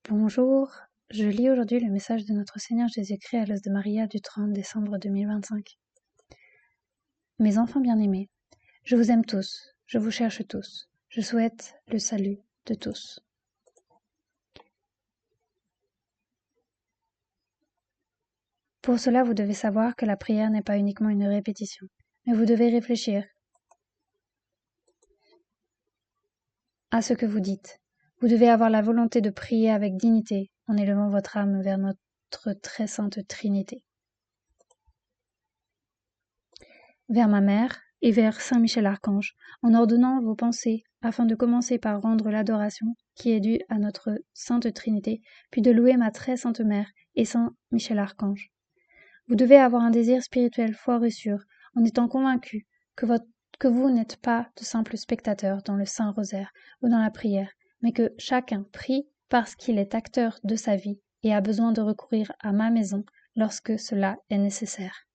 Bonjour, je lis aujourd'hui le message de notre Seigneur Jésus-Christ à l'os de Maria du 30 décembre 2025. Mes enfants bien-aimés, je vous aime tous, je vous cherche tous, je souhaite le salut de tous. Pour cela, vous devez savoir que la prière n'est pas uniquement une répétition, mais vous devez réfléchir à ce que vous dites. Vous devez avoir la volonté de prier avec dignité en élevant votre âme vers notre très sainte Trinité. Vers ma mère et vers Saint Michel Archange, en ordonnant vos pensées, afin de commencer par rendre l'adoration qui est due à notre Sainte Trinité, puis de louer ma très sainte mère et Saint Michel Archange. Vous devez avoir un désir spirituel fort et sûr, en étant convaincu que vous n'êtes pas de simples spectateurs dans le Saint Rosaire ou dans la prière, mais que chacun prie parce qu'il est acteur de sa vie et a besoin de recourir à ma maison lorsque cela est nécessaire.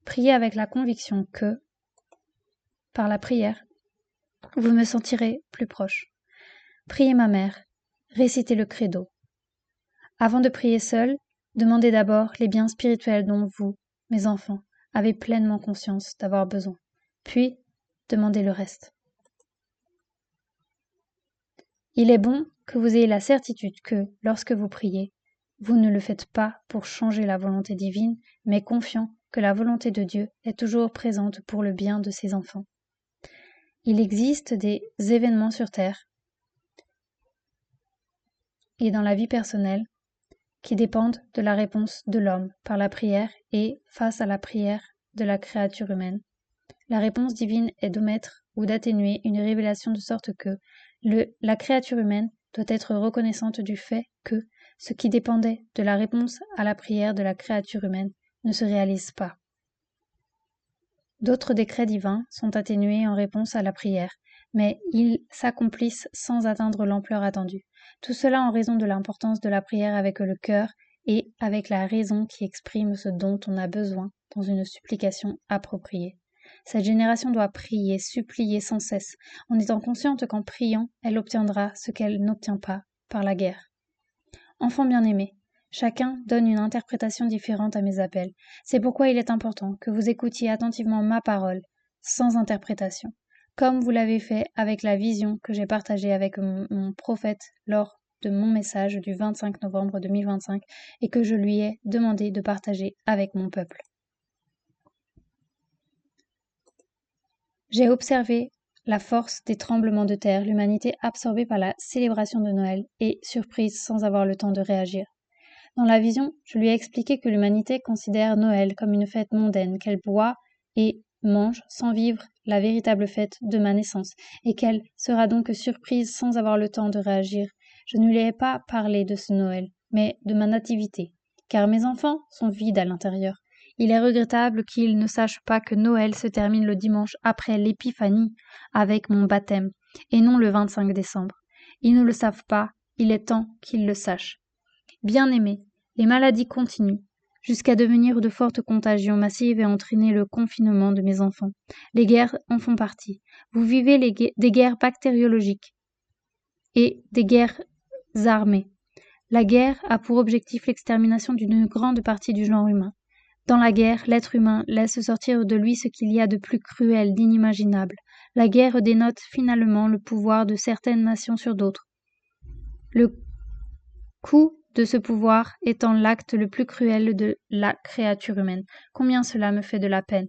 Priez avec la conviction que, par la prière, vous me sentirez plus proche. Priez ma mère, récitez le credo. Avant de prier seul, demandez d'abord les biens spirituels dont vous, mes enfants, avez pleinement conscience d'avoir besoin. Puis, demandez le reste. Il est bon que vous ayez la certitude que, lorsque vous priez, vous ne le faites pas pour changer la volonté divine, mais confiant que la volonté de Dieu est toujours présente pour le bien de ses enfants. Il existe des événements sur Terre et dans la vie personnelle qui dépendent de la réponse de l'homme par la prière et face à la prière de la créature humaine. La réponse divine est d'omettre ou d'atténuer une révélation de sorte que la créature humaine doit être reconnaissante du fait que ce qui dépendait de la réponse à la prière de la créature humaine ne se réalise pas. D'autres décrets divins sont atténués en réponse à la prière, mais ils s'accomplissent sans atteindre l'ampleur attendue. Tout cela en raison de l'importance de la prière avec le cœur et avec la raison qui exprime ce dont on a besoin dans une supplication appropriée. Cette génération doit prier, supplier sans cesse, en étant consciente qu'en priant, elle obtiendra ce qu'elle n'obtient pas par la guerre. Enfants bien-aimés, chacun donne une interprétation différente à mes appels. C'est pourquoi il est important que vous écoutiez attentivement ma parole, sans interprétation, comme vous l'avez fait avec la vision que j'ai partagée avec mon prophète lors de mon message du 25 novembre 2025 et que je lui ai demandé de partager avec mon peuple. J'ai observé la force des tremblements de terre, l'humanité absorbée par la célébration de Noël et surprise sans avoir le temps de réagir. Dans la vision, je lui ai expliqué que l'humanité considère Noël comme une fête mondaine, qu'elle boit et mange sans vivre la véritable fête de ma naissance, et qu'elle sera donc surprise sans avoir le temps de réagir. Je ne lui ai pas parlé de ce Noël, mais de ma nativité, car mes enfants sont vides à l'intérieur. Il est regrettable qu'ils ne sachent pas que Noël se termine le dimanche après l'Épiphanie, avec mon baptême, et non le 25 décembre. Ils ne le savent pas, il est temps qu'ils le sachent. Bien-aimés, les maladies continuent, jusqu'à devenir de fortes contagions massives et entraîner le confinement de mes enfants. Les guerres en font partie. Vous vivez des guerres bactériologiques et des guerres armées. La guerre a pour objectif l'extermination d'une grande partie du genre humain. Dans la guerre, l'être humain laisse sortir de lui ce qu'il y a de plus cruel, d'inimaginable. La guerre dénote finalement le pouvoir de certaines nations sur d'autres. Le coup de ce pouvoir étant l'acte le plus cruel de la créature humaine. Combien cela me fait de la peine.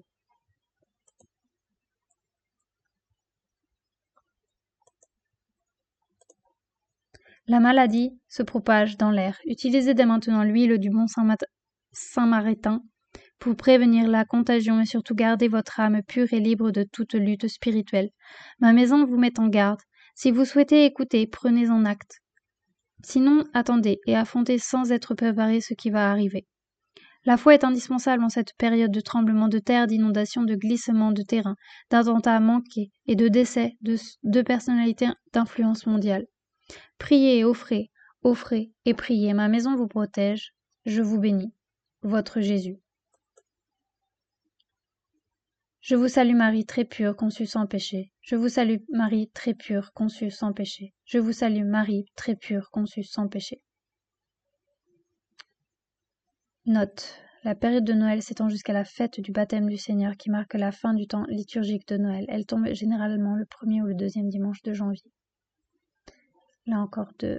La maladie se propage dans l'air. Utilisez dès maintenant l'huile du bon Saint-Maritain pour prévenir la contagion et surtout garder votre âme pure et libre de toute lutte spirituelle. Ma maison vous met en garde. Si vous souhaitez écouter, prenez en acte. Sinon, attendez et affrontez sans être préparé ce qui va arriver. La foi est indispensable en cette période de tremblements de terre, d'inondations, de glissements de terrain, d'attentats manqués et de décès de personnalités d'influence mondiale. Priez et offrez, offrez et priez. Ma maison vous protège. Je vous bénis. Votre Jésus. Je vous salue Marie, très pure, conçue sans péché. Je vous salue Marie, très pure, conçue sans péché. Je vous salue Marie, très pure, conçue sans péché. Note. La période de Noël s'étend jusqu'à la fête du baptême du Seigneur qui marque la fin du temps liturgique de Noël. Elle tombe généralement le premier ou le deuxième dimanche de janvier. Là encore deux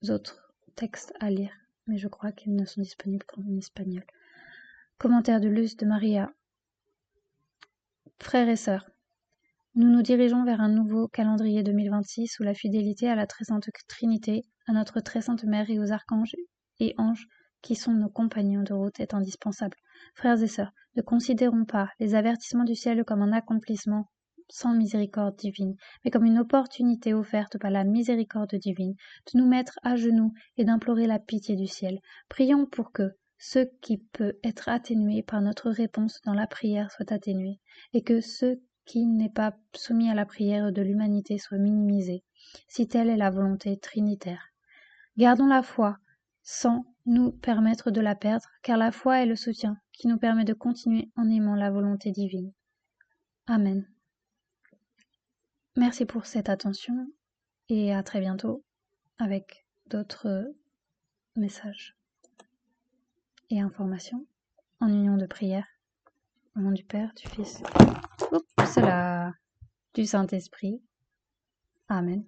autres textes à lire, mais je crois qu'ils ne sont disponibles qu'en espagnol. Commentaire de Luce de Maria. Frères et sœurs, nous nous dirigeons vers un nouveau calendrier 2026 où la fidélité à la très sainte Trinité, à notre très sainte Mère et aux archanges et anges qui sont nos compagnons de route est indispensable. Frères et sœurs, ne considérons pas les avertissements du ciel comme un accomplissement sans miséricorde divine, mais comme une opportunité offerte par la miséricorde divine de nous mettre à genoux et d'implorer la pitié du ciel. Prions pour que ce qui peut être atténué par notre réponse dans la prière soit atténué, et que ce qui n'est pas soumis à la prière de l'humanité soit minimisé, si telle est la volonté trinitaire. Gardons la foi, sans nous permettre de la perdre, car la foi est le soutien qui nous permet de continuer en aimant la volonté divine. Amen. Merci pour cette attention et à très bientôt avec d'autres messages et informations en union de prière. Au nom du Père, du Fils, du Saint-Esprit. Amen.